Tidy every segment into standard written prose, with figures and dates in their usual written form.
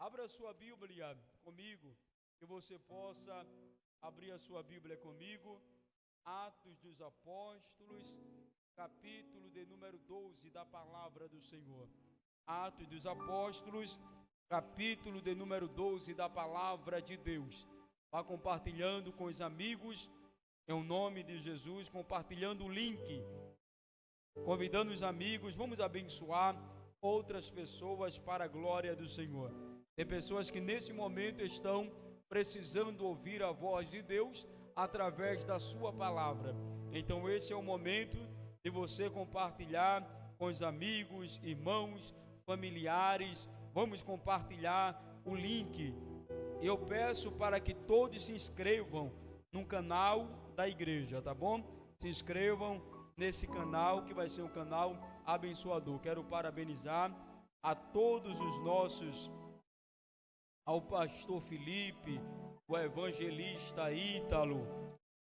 Abra a sua Bíblia comigo, que você possa abrir a sua Bíblia comigo. Atos dos Apóstolos, capítulo de número 12 da palavra do Senhor. Atos dos Apóstolos, capítulo de número 12 da palavra de Deus. Vá compartilhando com os amigos, em nome de Jesus, compartilhando o link, convidando os amigos. Vamos abençoar outras pessoas para a glória do Senhor. Tem pessoas que nesse momento estão precisando ouvir a voz de Deus através da sua palavra. Então esse é o momento de você compartilhar com os amigos, irmãos, familiares. Vamos compartilhar o link. E eu peço para que todos se inscrevam no canal da igreja, tá bom? Se inscrevam nesse canal, que vai ser um canal abençoador. Quero parabenizar a todos os nossos, ao pastor Felipe, o evangelista Ítalo,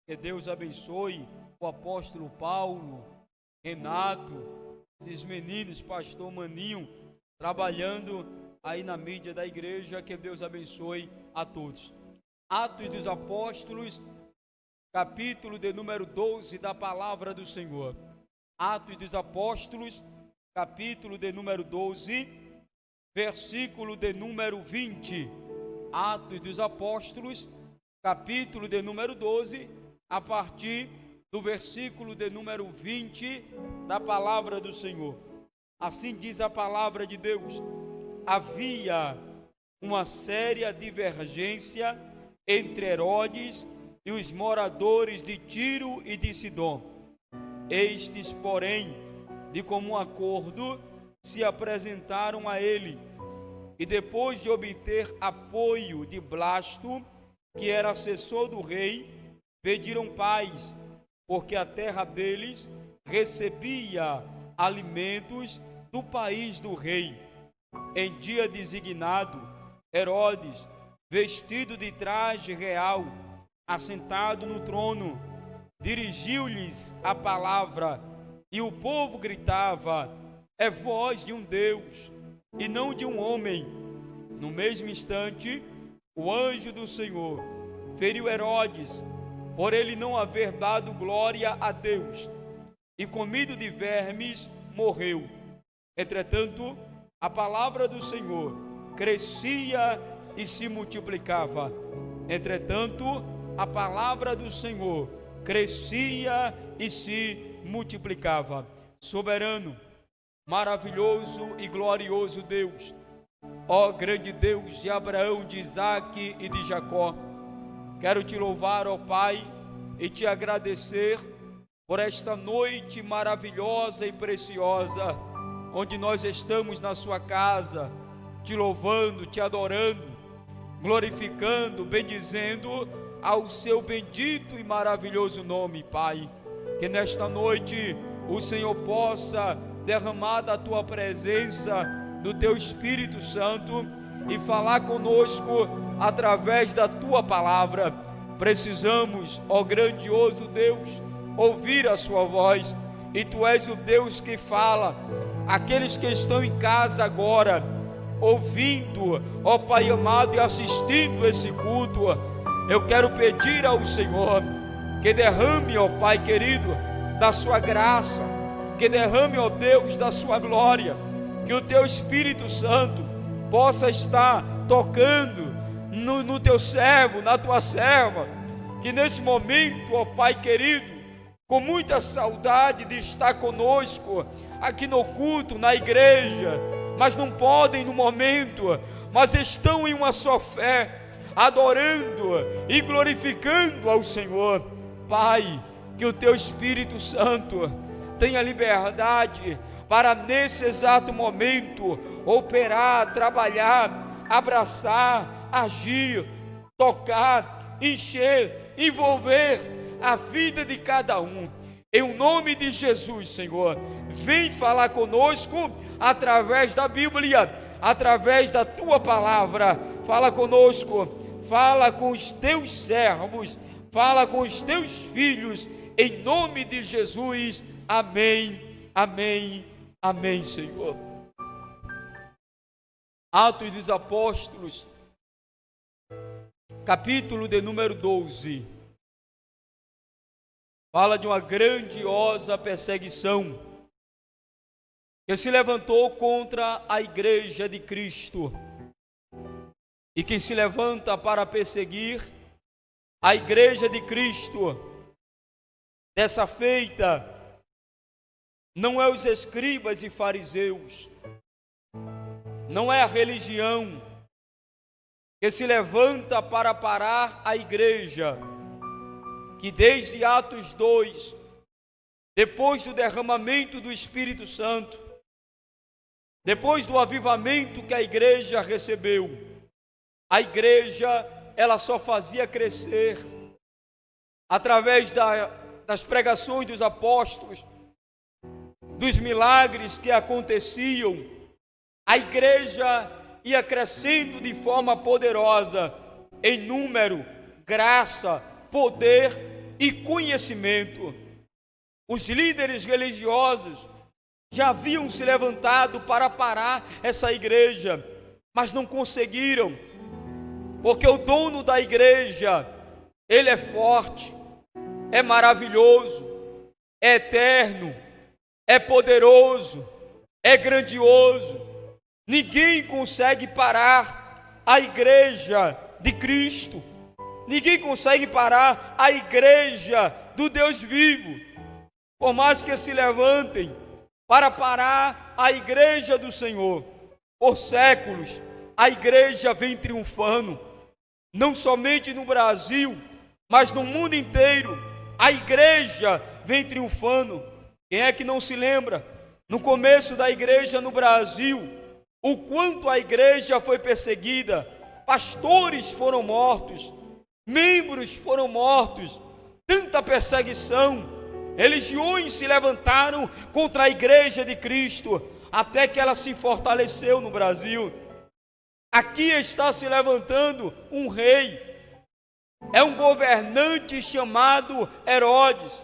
que Deus abençoe, o apóstolo Paulo, Renato, esses meninos, pastor Maninho, trabalhando aí na mídia da igreja. Que Deus abençoe a todos. Atos dos Apóstolos, capítulo de número 12 da palavra do Senhor. Atos dos Apóstolos, capítulo de número 12, versículo de número 20. Atos dos Apóstolos, capítulo de número 12, a partir do versículo de número 20 da palavra do Senhor. Assim diz a palavra de Deus: havia uma séria divergência entre Herodes e os moradores de Tiro e de Sidom. Estes, porém, de comum acordo, se apresentaram a ele, e depois de obter apoio de Blasto, que era assessor do rei, pediram paz, porque a terra deles recebia alimentos do país do rei. Em dia designado, Herodes, vestido de traje real, assentado no trono, dirigiu-lhes a palavra, e o povo gritava: é voz de um Deus e não de um homem. No mesmo instante, o anjo do Senhor feriu Herodes, por ele não haver dado glória a Deus, e comido de vermes, morreu. Entretanto, a palavra do Senhor crescia e se multiplicava. Entretanto, a palavra do Senhor crescia e se multiplicava. Soberano, maravilhoso e glorioso Deus, ó grande Deus de Abraão, de Isaque e de Jacó, quero te louvar, ó Pai, e te agradecer por esta noite maravilhosa e preciosa, onde nós estamos na sua casa, te louvando, te adorando, glorificando, bendizendo ao seu bendito e maravilhoso nome, Pai. Que nesta noite o Senhor possa derramar da tua presença, do teu Espírito Santo, e falar conosco através da tua palavra. Precisamos, ó grandioso Deus, ouvir a sua voz, e tu és o Deus que fala. Aqueles que estão em casa agora, ouvindo, ó Pai amado, e assistindo esse culto, eu quero pedir ao Senhor que derrame, ó Pai querido, da sua graça, que derrame, ó Deus, da sua glória, que o teu Espírito Santo possa estar tocando no teu servo, na tua serva, que nesse momento, ó Pai querido, com muita saudade de estar conosco aqui no culto, na igreja, mas não podem no momento, mas estão em uma só fé, adorando e glorificando ao Senhor. Pai, que o teu Espírito Santo tenha liberdade para nesse exato momento operar, trabalhar, abraçar, agir, tocar, encher, envolver a vida de cada um. Em nome de Jesus, Senhor, vem falar conosco através da Bíblia, através da tua palavra. Fala conosco, fala com os teus servos, fala com os teus filhos, em nome de Jesus. Amém, amém, amém, Senhor. Atos dos Apóstolos, capítulo de número 12, fala de uma grandiosa perseguição que se levantou contra a igreja de Cristo. E quem se levanta para perseguir a igreja de Cristo, dessa feita, não é os escribas e fariseus, não é a religião que se levanta para parar a igreja, que desde Atos 2, depois do derramamento do Espírito Santo, depois do avivamento que a igreja recebeu, a igreja ela só fazia crescer através das pregações dos apóstolos, dos milagres que aconteciam. A igreja ia crescendo de forma poderosa em número, graça, poder e conhecimento. Os líderes religiosos já haviam se levantado para parar essa igreja, mas não conseguiram, porque o dono da igreja, ele é forte, é maravilhoso, é eterno, é poderoso, é grandioso. Ninguém consegue parar a igreja de Cristo, ninguém consegue parar a igreja do Deus vivo. Por mais que se levantem para parar a igreja do Senhor, por séculos a igreja vem triunfando, não somente no Brasil, mas no mundo inteiro. A igreja vem triunfando. Quem é que não se lembra, no começo da igreja no Brasil, o quanto a igreja foi perseguida? Pastores foram mortos, membros foram mortos, tanta perseguição. Religiões se levantaram contra a igreja de Cristo, até que ela se fortaleceu no Brasil. Aqui está se levantando um rei, é um governante chamado Herodes,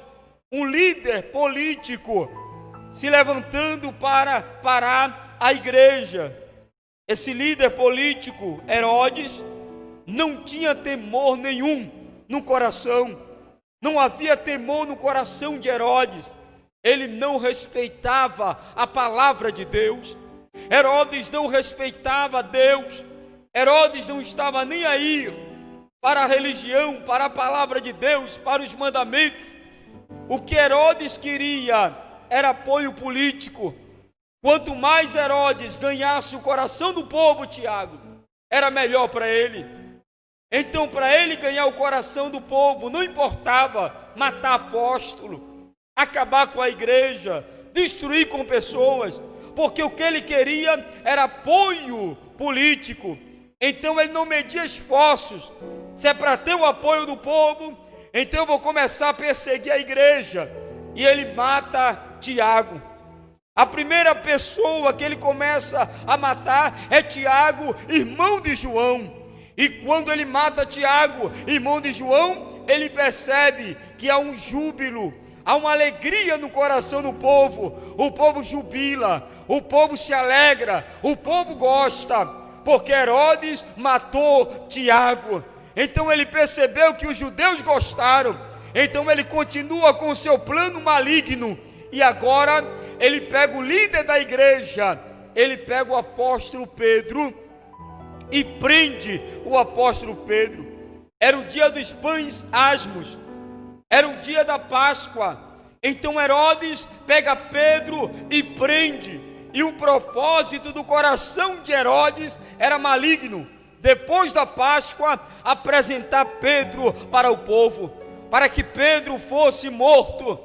um líder político, se levantando para parar a igreja. Esse líder político, Herodes, não tinha temor nenhum no coração, não havia temor no coração de Herodes. Ele não respeitava a palavra de Deus. Herodes não respeitava Deus. Herodes não estava nem aí para a religião, para a palavra de Deus, para os mandamentos. O que Herodes queria era apoio político. Quanto mais Herodes ganhasse o coração do povo, Tiago, era melhor para ele. Então, para ele ganhar o coração do povo, não importava matar apóstolo, acabar com a igreja, destruir com pessoas, porque o que ele queria era apoio político. Então ele não media esforços. Se é para ter o apoio do povo, então eu vou começar a perseguir a igreja. E ele mata Tiago. A primeira pessoa que ele começa a matar é Tiago, irmão de João. E quando ele mata Tiago, irmão de João, ele percebe que há um júbilo, há uma alegria no coração do povo. O povo jubila, o povo se alegra, o povo gosta, porque Herodes matou Tiago. Então ele percebeu que os judeus gostaram. Então ele continua com o seu plano maligno. E agora ele pega o líder da igreja, ele pega o apóstolo Pedro e prende o apóstolo Pedro. Era o dia dos pães asmos, era o dia da Páscoa. Então Herodes pega Pedro e prende. E o propósito do coração de Herodes era maligno. Depois da Páscoa, apresentar Pedro para o povo, para que Pedro fosse morto.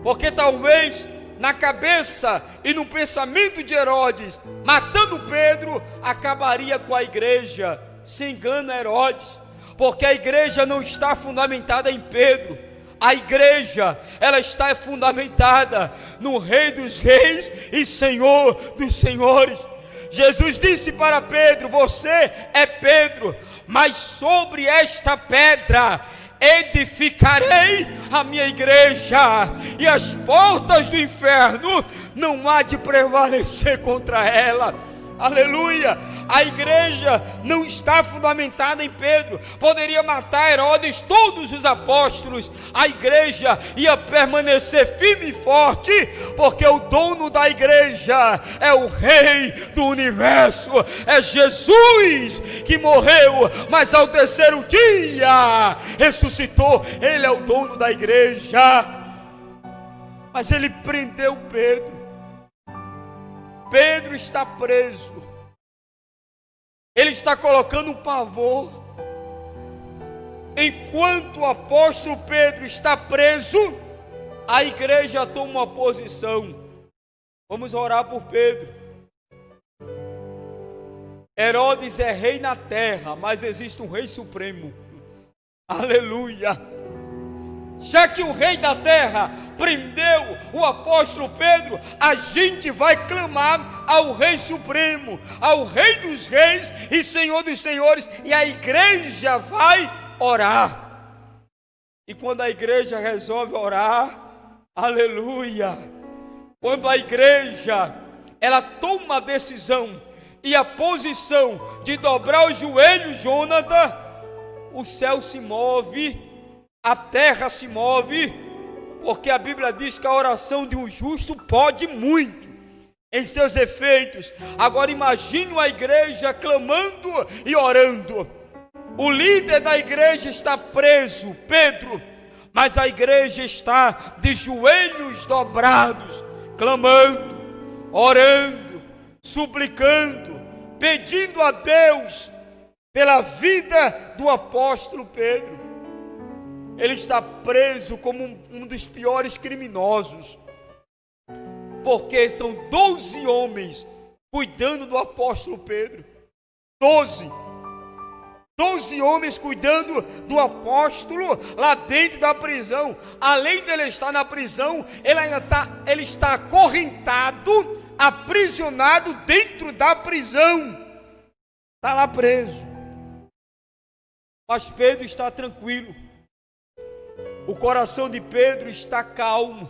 Porque talvez na cabeça e no pensamento de Herodes, matando Pedro, acabaria com a igreja. Se engana Herodes, porque a igreja não está fundamentada em Pedro. A igreja, ela está fundamentada no Rei dos Reis e Senhor dos Senhores. Jesus disse para Pedro: você é Pedro, mas sobre esta pedra edificarei a minha igreja, e as portas do inferno não há de prevalecer contra ela. Aleluia! A igreja não está fundamentada em Pedro. Poderia matar Herodes, todos os apóstolos. A igreja ia permanecer firme e forte, porque o dono da igreja é o Rei do universo. É Jesus que morreu, mas ao terceiro dia ressuscitou. Ele é o dono da igreja. Mas ele prendeu Pedro. Pedro está preso. Ele está colocando um pavor. Enquanto o apóstolo Pedro está preso, a igreja toma uma posição. Vamos orar por Pedro. Herodes é rei na terra, mas existe um rei supremo. Aleluia! Já que o rei da terra prendeu o apóstolo Pedro, a gente vai clamar ao Rei Supremo, ao Rei dos Reis e Senhor dos Senhores, e a igreja vai orar. E quando a igreja resolve orar, aleluia, quando a igreja ela toma a decisão e a posição de dobrar os joelhos, Jonathan, o céu se move, a terra se move, porque a Bíblia diz que a oração de um justo pode muito em seus efeitos. Agora imagine a igreja clamando e orando. O líder da igreja está preso, Pedro, mas a igreja está de joelhos dobrados, clamando, orando, suplicando, pedindo a Deus pela vida do apóstolo Pedro. Ele está preso como um dos piores criminosos, porque são 12 homens cuidando do apóstolo Pedro. 12 homens cuidando do apóstolo lá dentro da prisão. Além dele estar na prisão, ele está acorrentado, aprisionado dentro da prisão. Está lá preso. Mas Pedro está tranquilo. O coração de Pedro está calmo.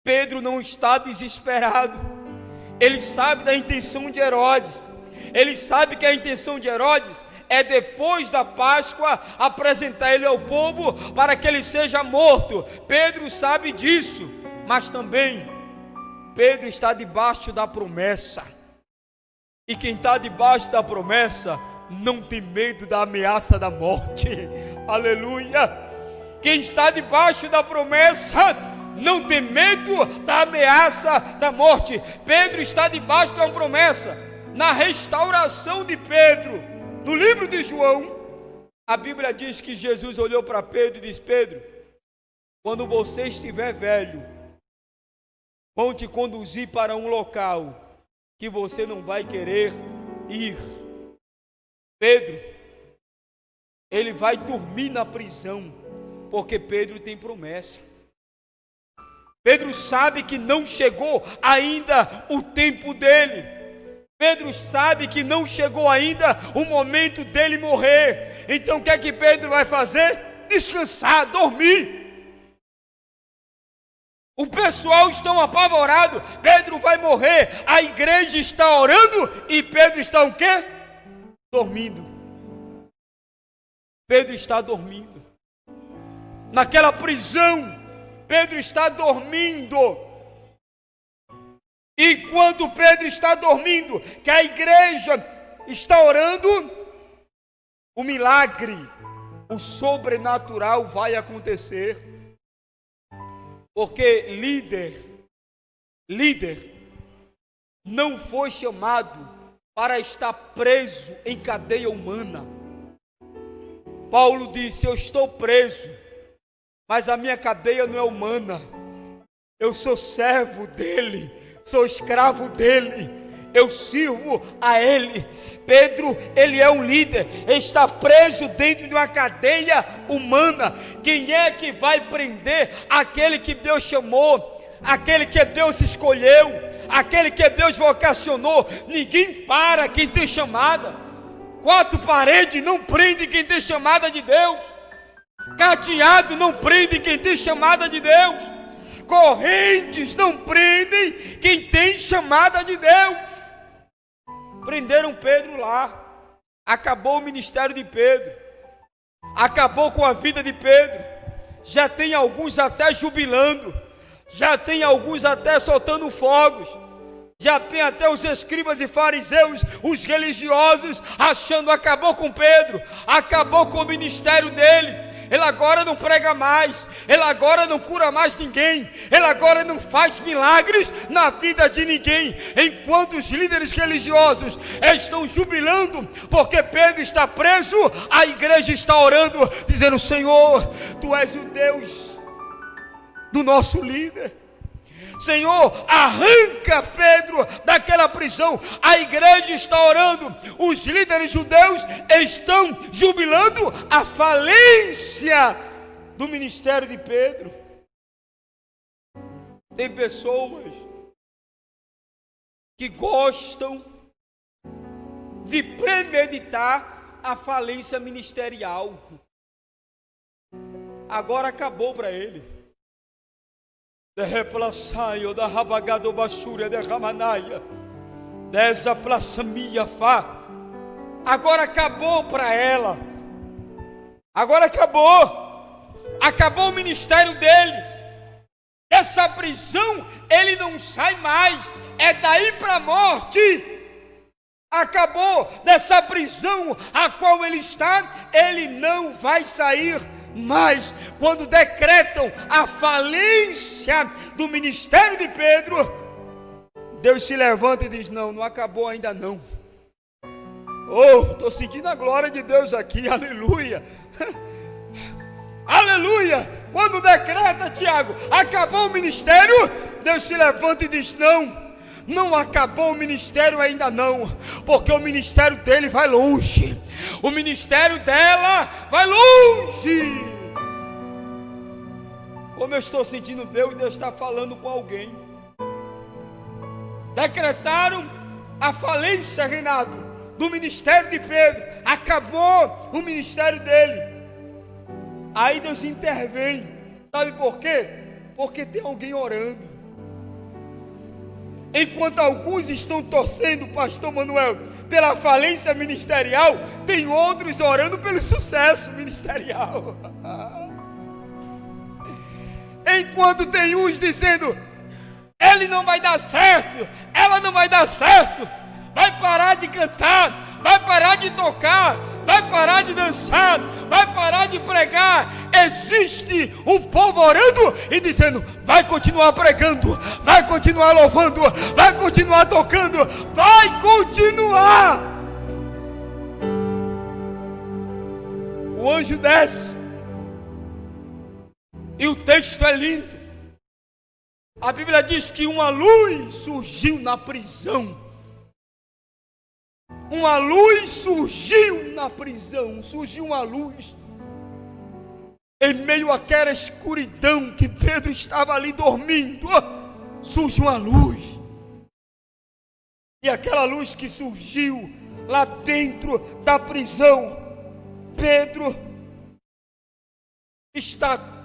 Pedro não está desesperado. Ele sabe da intenção de Herodes. Ele sabe que a intenção de Herodes é depois da Páscoa apresentar ele ao povo para que ele seja morto. Pedro sabe disso, mas também Pedro está debaixo da promessa. E quem está debaixo da promessa não tem medo da ameaça da morte. Aleluia! Quem está debaixo da promessa não tem medo da ameaça da morte. Pedro está debaixo de uma promessa. Na restauração de Pedro, no livro de João, a Bíblia diz que Jesus olhou para Pedro e disse: Pedro, quando você estiver velho, vão te conduzir para um local que você não vai querer ir. Pedro, ele vai dormir na prisão, porque Pedro tem promessa. Pedro sabe que não chegou ainda o tempo dele. Pedro sabe que não chegou ainda o momento dele morrer. Então o que é que Pedro vai fazer? Descansar, dormir. O pessoal está apavorado. Pedro vai morrer. A igreja está orando e Pedro está o quê? Dormindo. Pedro está dormindo. Naquela prisão, Pedro está dormindo. E quando Pedro está dormindo, que a igreja está orando, o milagre, o sobrenatural vai acontecer. Porque líder não foi chamado para estar preso em cadeia humana. Paulo disse: eu estou preso, mas a minha cadeia não é humana. Eu sou servo dele, sou escravo dele, eu sirvo a ele. Pedro, ele é um líder, está preso dentro de uma cadeia humana. Quem é que vai prender aquele que Deus chamou, aquele que Deus escolheu, aquele que Deus vocacionou? Ninguém para quem tem chamada. Quatro paredes não prende quem tem chamada de Deus. Cadeado não prende quem tem chamada de Deus. Correntes não prendem quem tem chamada de Deus. Prenderam Pedro lá. Acabou o ministério de Pedro. Acabou com a vida de Pedro. Já tem alguns até jubilando. Já tem alguns até soltando fogos. Já tem até os escribas e fariseus, os religiosos, achando acabou com Pedro. Acabou com o ministério dele. Ele agora não prega mais, ele agora não cura mais ninguém, ele agora não faz milagres na vida de ninguém, enquanto os líderes religiosos estão jubilando, porque Pedro está preso, a igreja está orando, dizendo: Senhor, Tu és o Deus do nosso líder. Senhor, arranca Pedro daquela prisão. A igreja está orando. Os líderes judeus estão jubilando a falência do ministério de Pedro. Tem pessoas que gostam de premeditar a falência ministerial. Agora acabou para ele. De replaçaio da rabagado basúria de ramanaia, dessa plassamia fa. Agora acabou para ela. Agora acabou o ministério dele. Essa prisão ele não sai mais. É daí para a morte. Acabou dessa prisão a qual ele está. Ele não vai sair. Mas quando decretam a falência do ministério de Pedro, Deus se levanta e diz: não acabou ainda não. Estou sentindo a glória de Deus aqui, aleluia. Aleluia. Quando decreta, Tiago, acabou o ministério, Deus se levanta e diz: não acabou o ministério ainda não, porque o ministério dele vai longe, o ministério dela vai longe. Como eu estou sentindo Deus está falando com alguém. Decretaram a falência, Renato, do ministério de Pedro. Acabou o ministério dele. Aí Deus intervém. Sabe por quê? Porque tem alguém orando. Enquanto alguns estão torcendo, pastor Manuel, pela falência ministerial, tem outros orando pelo sucesso ministerial. Enquanto tem uns dizendo: ele não vai dar certo, ela não vai dar certo, vai parar de cantar, vai parar de tocar, vai parar de dançar, vai parar de pregar. Existe um povo orando e dizendo: vai continuar pregando, vai continuar louvando, vai continuar tocando, vai continuar. O anjo desce e o texto é lindo. A Bíblia diz que uma luz surgiu na prisão. Uma luz surgiu na prisão. Surgiu uma luz. Em meio àquela escuridão que Pedro estava ali dormindo, surge uma luz. E aquela luz que surgiu lá dentro da prisão, Pedro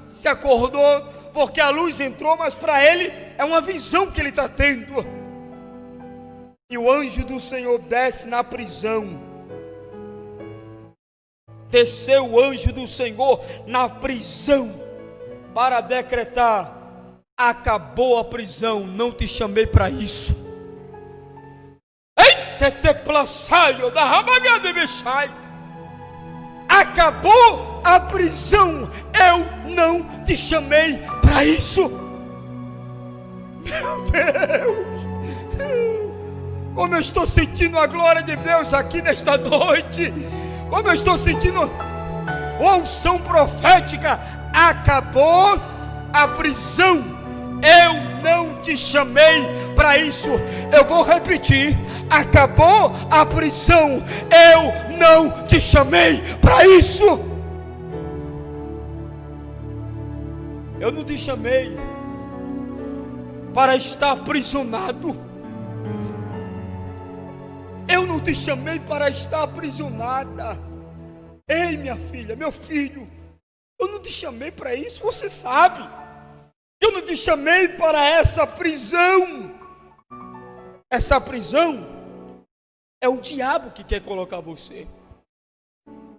se acordou, porque a luz entrou, mas para ele é uma visão que ele está tendo. E o anjo do Senhor desce na prisão. Desceu o anjo do Senhor na prisão para decretar: acabou a prisão, não te chamei para isso. Eita, te plaçaio da rabagada bechai. Acabou a prisão, eu não te chamei para isso. Meu Deus, como eu estou sentindo a glória de Deus aqui nesta noite. Como eu estou sentindo uma unção profética. Acabou a prisão, eu não te chamei para isso. Eu vou repetir: acabou a prisão, eu não te chamei para isso. Eu não te chamei para estar aprisionado. Eu não te chamei para estar aprisionada. Ei, minha filha, meu filho, eu não te chamei para isso, você sabe. Eu não te chamei para essa prisão. Essa prisão É o diabo que quer colocar você.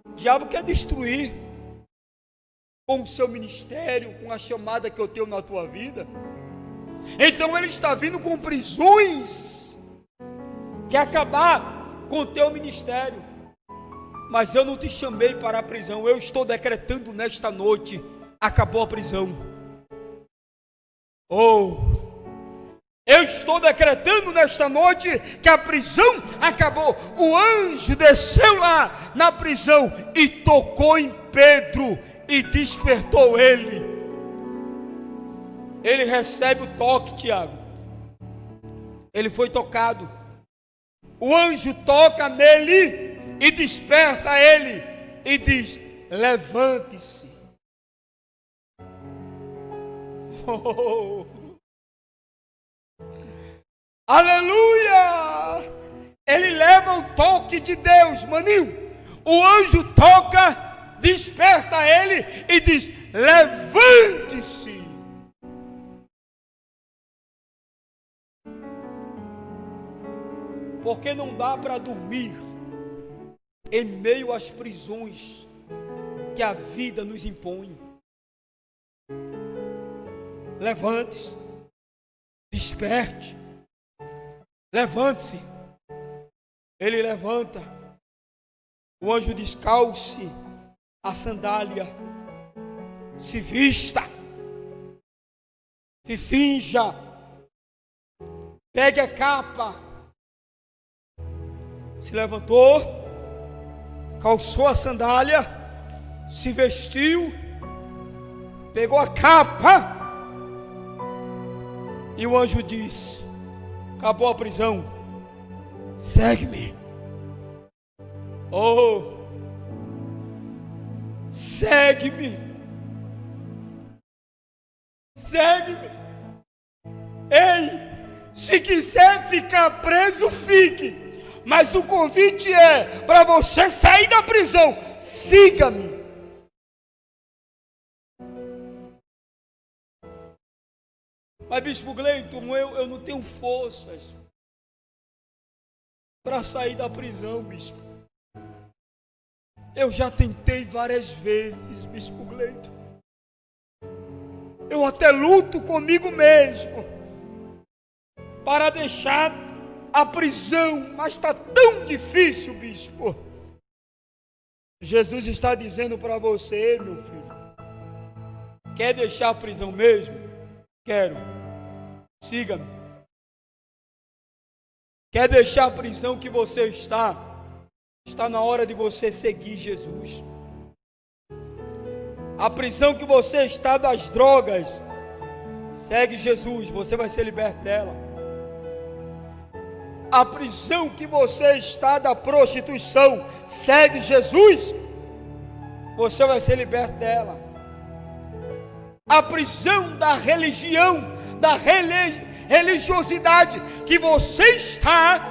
O diabo quer destruir com o seu ministério, com a chamada que eu tenho na tua vida. Então ele está vindo com prisões, quer acabar com o teu ministério. Mas eu não te chamei para a prisão. Eu estou decretando nesta noite: acabou a prisão. Eu estou decretando nesta noite que a prisão acabou. O anjo desceu lá na prisão e tocou em Pedro e despertou ele. Ele recebe o toque, Tiago. Ele foi tocado. O anjo toca nele e desperta ele e diz: levante-se. Aleluia! Ele leva o toque de Deus, maninho. O anjo toca, desperta ele e diz: levante-se. Porque não dá para dormir em meio às prisões que a vida nos impõe. Levante-se, desperte, levante-se. Ele levanta. O anjo diz: calce a sandália, se vista, se cinja, pegue a capa. Se levantou, calçou a sandália, se vestiu, pegou a capa, e o anjo disse: acabou a prisão, segue-me. Segue-me, segue-me. Ei, se quiser ficar preso, fique. Mas o convite é para você sair da prisão. Siga-me. Mas bispo Gleiton, eu não tenho forças para sair da prisão, bispo. Eu já tentei várias vezes, bispo Gleiton. Eu até luto comigo mesmo para deixar a prisão, mas está tão difícil, bispo. Jesus está dizendo para você, meu filho: quer deixar a prisão mesmo? Quero. Siga-me. Quer deixar a prisão que você está? Está na hora de você seguir Jesus. A prisão que você está das drogas, segue Jesus, você vai ser liberto dela. A prisão que você está da prostituição, segue Jesus, você vai ser liberto dela. A prisão da religião, da religiosidade que você está,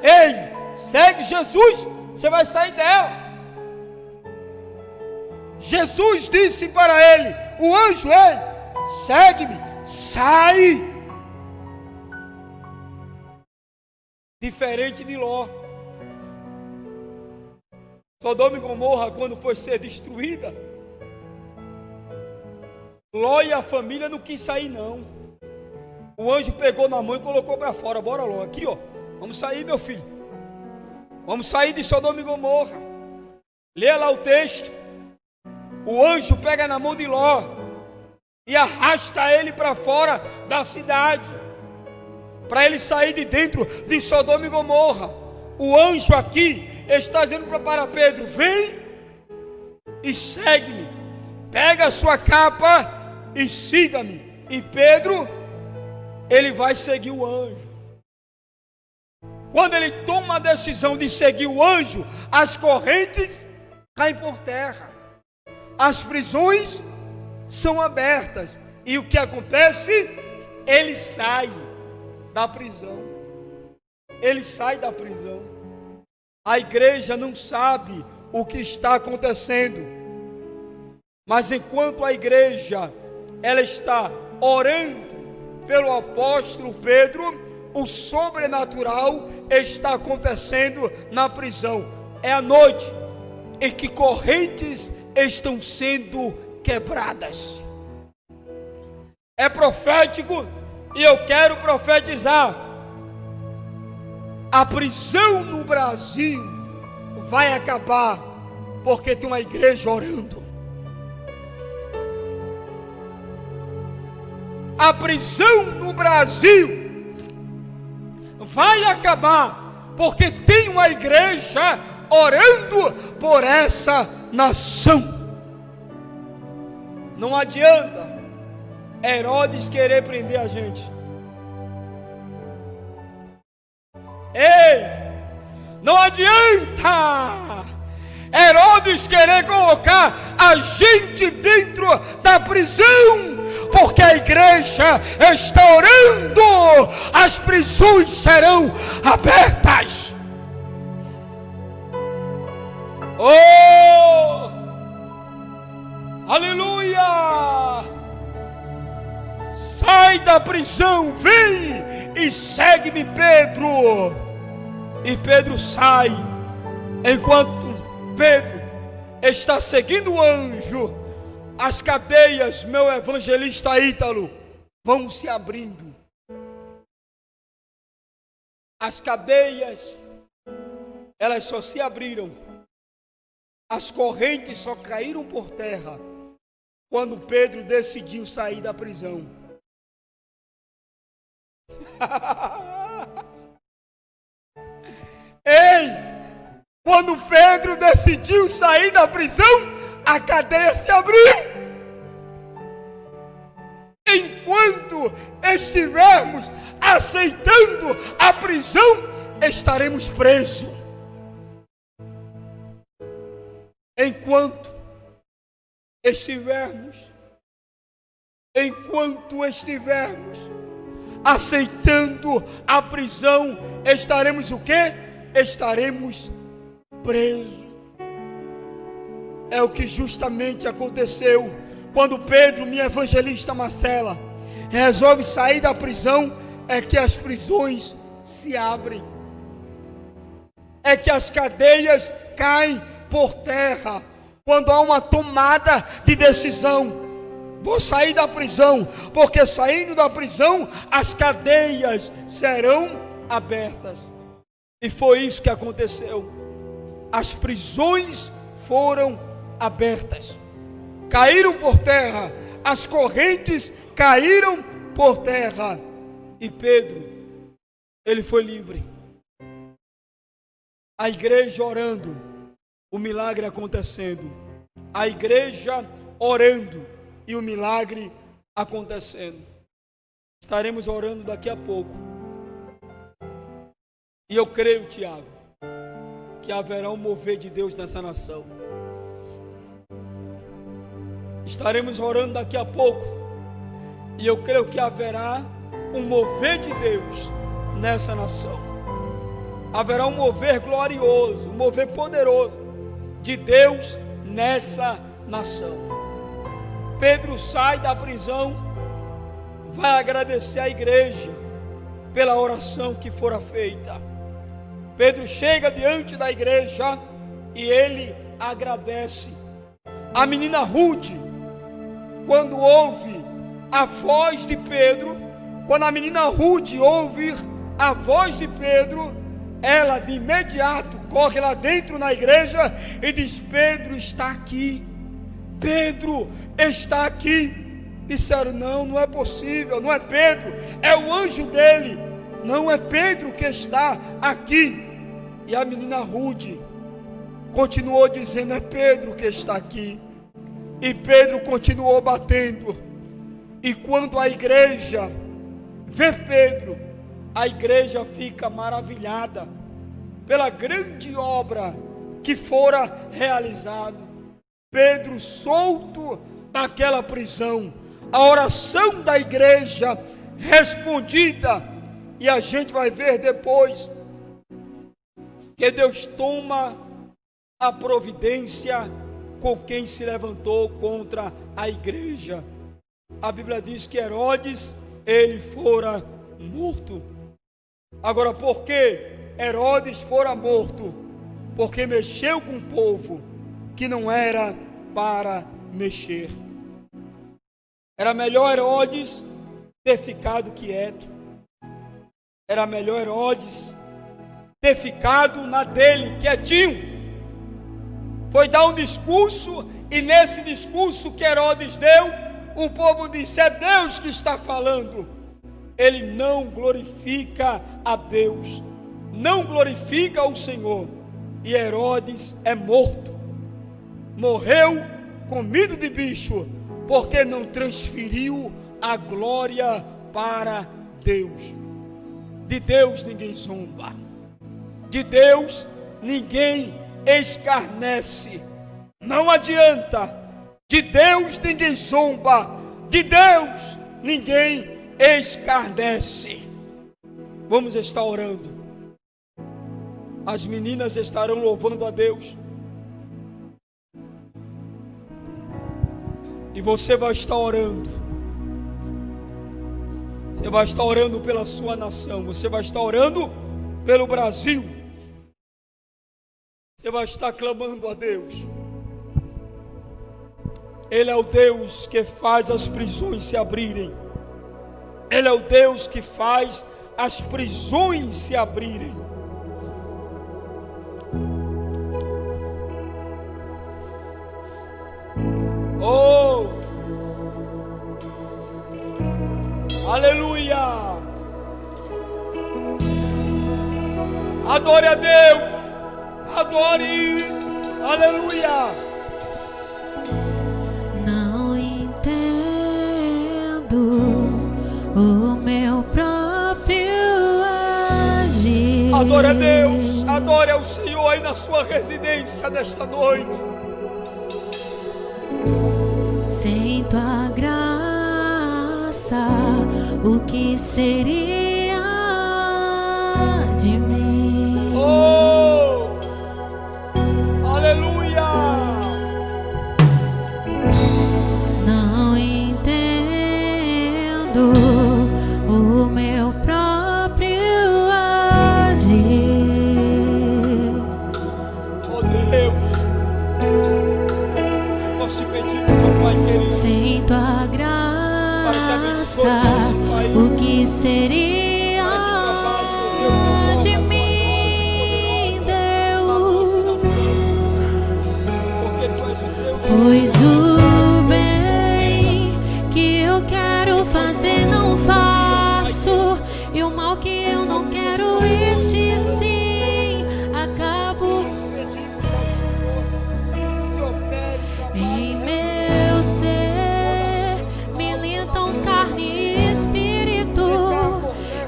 ei, segue Jesus, você vai sair dela. Jesus disse para ele, o anjo: ei, segue-me, sai. Diferente de Ló. Sodoma e Gomorra, quando foi ser destruída, Ló e a família não quis sair não. O anjo pegou na mão e colocou para fora. Bora, Ló, aqui ó, vamos sair, meu filho. Vamos sair de Sodoma e Gomorra. Leia lá o texto. O anjo pega na mão de Ló e arrasta ele para fora da cidade, para ele sair de dentro de Sodoma e Gomorra. O anjo aqui está dizendo para Pedro: vem e segue-me, pega a sua capa e siga-me. E Pedro, ele vai seguir o anjo. Quando ele toma a decisão de seguir o anjo, as correntes caem por terra, as prisões são abertas, e o que acontece? Ele sai da prisão. Ele sai da prisão. A igreja não sabe o que está acontecendo, mas enquanto a igreja ela está orando pelo apóstolo Pedro, o sobrenatural está acontecendo na prisão? É a noite em que correntes estão sendo quebradas. É profético e eu quero profetizar. A prisão no Brasil vai acabar porque tem uma igreja orando. A prisão no Brasil vai acabar porque tem uma igreja orando por essa nação. Não adianta Herodes querer prender a gente. Ei, não adianta Herodes querer colocar a gente dentro da prisão, porque a igreja está orando, as prisões serão abertas. Oh, aleluia! Sai da prisão, vem e segue-me, Pedro. E Pedro sai. Enquanto Pedro está seguindo o anjo, as cadeias, meu evangelista Ítalo, vão se abrindo. As cadeias, elas só se abriram, as correntes só caíram por terra quando Pedro decidiu sair da prisão. Ei, quando Pedro decidiu sair da prisão, a cadeia se abriu. Enquanto estivermos aceitando a prisão, estaremos presos. Enquanto estivermos aceitando a prisão, estaremos o quê? Estaremos presos. É o que justamente aconteceu quando Pedro, minha evangelista Marcela, resolve sair da prisão. É que as prisões se abrem, é que as cadeias caem por terra. Quando há uma tomada de decisão, vou sair da prisão, porque saindo da prisão as cadeias serão abertas. E foi isso que aconteceu. As prisões foram abertas, caíram por terra, as correntes caíram por terra, e Pedro, ele foi livre. A igreja orando, o milagre acontecendo. A igreja orando e o milagre acontecendo. Estaremos orando daqui a pouco. E eu creio, Tiago, que haverá um mover de Deus nessa nação. Estaremos orando daqui a pouco. E eu creio que haverá um mover de Deus nessa nação. Haverá um mover glorioso, um mover poderoso de Deus nessa nação. Pedro sai da prisão, vai agradecer à igreja pela oração que fora feita. Pedro chega diante da igreja e ele agradece. A menina Rude, quando ouve a voz de Pedro, quando a menina Rude ouve a voz de Pedro, ela de imediato corre lá dentro na igreja e diz: Pedro está aqui, Pedro está aqui. Disseram: não é possível, não é Pedro, é o anjo dele, não é Pedro que está aqui. E a menina Rude continuou dizendo: é Pedro que está aqui. E Pedro continuou batendo. E quando a igreja vê Pedro, a igreja fica maravilhada pela grande obra que fora realizada. Pedro solto daquela prisão, a oração da igreja respondida. E a gente vai ver depois que Deus toma a providência com quem se levantou contra a igreja. A Bíblia diz que Herodes, ele fora morto. Agora, por quê? Herodes fora morto, porque mexeu com o povo que não era para mexer. Era melhor Herodes ter ficado quieto. Era melhor Herodes ter ficado na dele, quietinho. Foi dar um discurso, e nesse discurso que Herodes deu, o povo disse: é Deus que está falando. Ele não glorifica a Deus, não glorifica o Senhor, e Herodes é morto, morreu comido de bicho, porque não transferiu a glória para Deus. De Deus ninguém zomba, de Deus ninguém escarnece, não adianta. De Deus ninguém zomba, de Deus ninguém escarnece. Vamos estar orando. As meninas estarão louvando a Deus, e você vai estar orando. Você vai estar orando pela sua nação, você vai estar orando pelo Brasil. Você vai estar clamando a Deus. Ele é o Deus que faz as prisões se abrirem. Ele é o Deus que faz as prisões se abrirem. Oh! Aleluia! Adore a Deus! Adore! Aleluia! Não entendo o meu próprio agir. Adore a Deus! Adore ao Senhor aí na sua residência nesta noite. Sem tua graça, o que seria de mim? Oh! Aleluia! Não entendo o meu próprio agir. Oh Deus! Nós te pedimos, ó Pai querido, Sem tua graça, o que seria de mim, Deus? Pois o bem que eu quero fazer não faço, e o mal que eu não quero, este sim acabo. Em meu ser militam carne e espírito,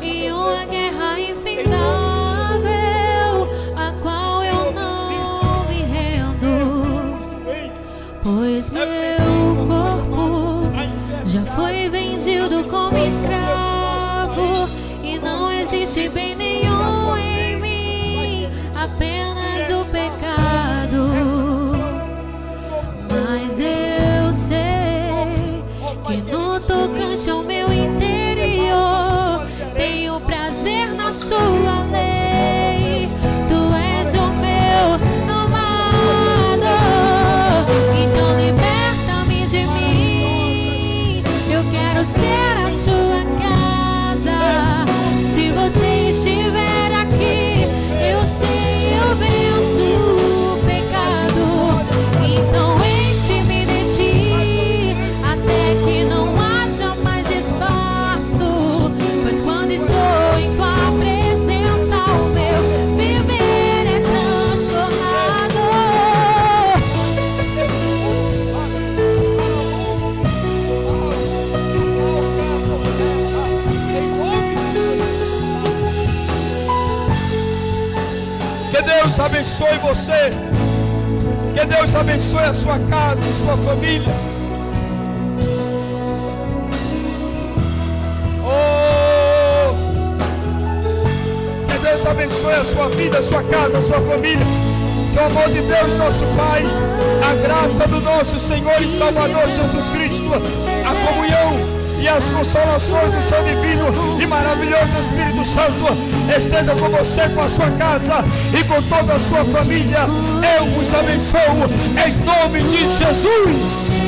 e uma guerra infindável, a qual eu não me rendo, pois meu corpo já foi vendido como escravo, e não existe bem nenhum em mim, apenas o pecado. Mas eu sei que no tocante ao meu interior tenho prazer na sua lei. Tu és o meu amado, então liberta-me de mim. Eu quero ser a sua casa. Se você estiver aqui, eu sei, eu venço o pecado. Então enche-me de ti, até que não haja mais espaço. Pois quando estou em tua presença, o meu viver é transformado. Que Deus abençoe você. Que Deus abençoe a sua casa e sua família. Oh! Que Deus abençoe a sua vida, a sua casa, a sua família. Que o amor de Deus, nosso Pai, a graça do nosso Senhor e Salvador Jesus Cristo, a comunhão e as consolações do seu divino e maravilhoso Espírito Santo esteja com você, com a sua casa e com toda a sua família. Eu vos abençoo em nome de Jesus.